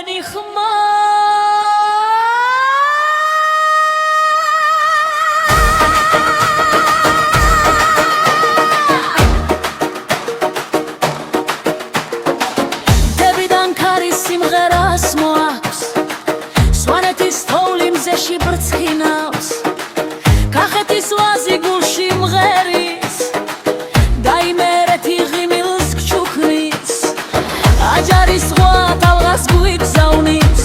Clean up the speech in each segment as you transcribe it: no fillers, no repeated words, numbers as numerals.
შენი ხმა სიმღერას მოაქვს სვანეთის თოვლი მზეში ბრწყინავს კახეთის ვაზი გულში მღერის და იმერეთი ღიმილს გჩუქნის აჯარის ზღვა ტალღას გვიგზავნის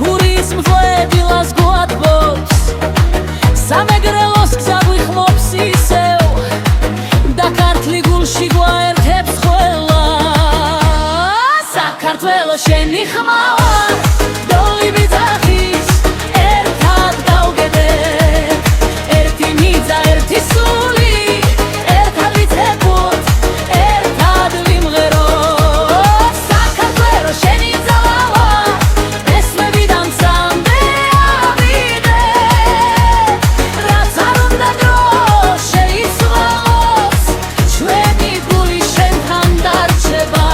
გურის მფლედილას გვატბობს სამეგრელოს გზა გვიხმობს ისევ და ქართლი გულში გვაერთებს ყველა საქართველო შენი ხმავა დოლი ბიძახის ერთად გავგებდეთ ერთი მიწა ერთი სული ერთად ვიცეკვოთ ერთად ვიმღეროთ საქართველო შენი ძალავა ესმები დამცამდე ავიდეთ რაც არ უნდა დრო შეიცვალოს ჩვენი გული შენთან დარჩება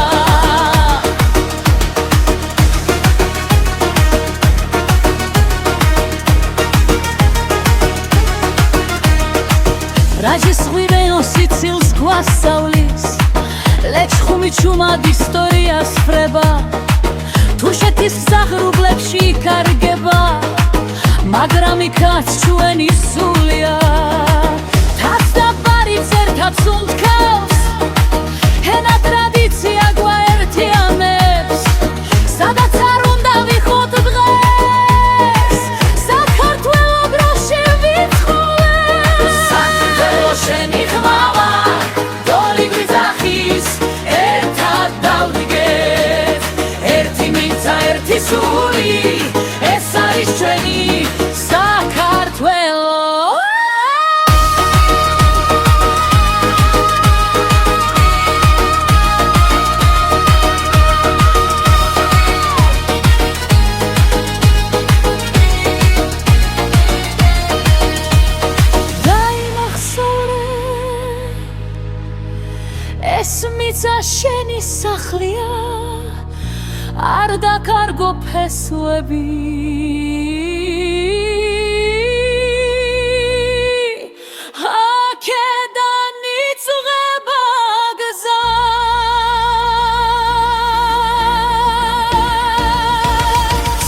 რაჯის ღვივეო სიცილს გვასწავლის ლეჩხუმი ჩუმად ისტორიას ხრება თუშეთის საღრუბლებში იკარგება მაგრამ იქაც ჩვენი სულია თაც და ბარიც ერთად სუნთქავს ენა ტრადიცია გვაერთიანებს სადაც არ უნდა ვიხოთ დღეს საქართველო დროში ვიცხოვებს შენი ხმავა დოლი გვიძახის ერთად დავდგეთ ერთი მიწა ერთი სული ეს არის ჩვენი საქართველო ეს მიწა შენი სახლია არ დაკარგო ფესვები აქედან იწყება გზა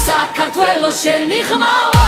საქართველო შენი ხმავა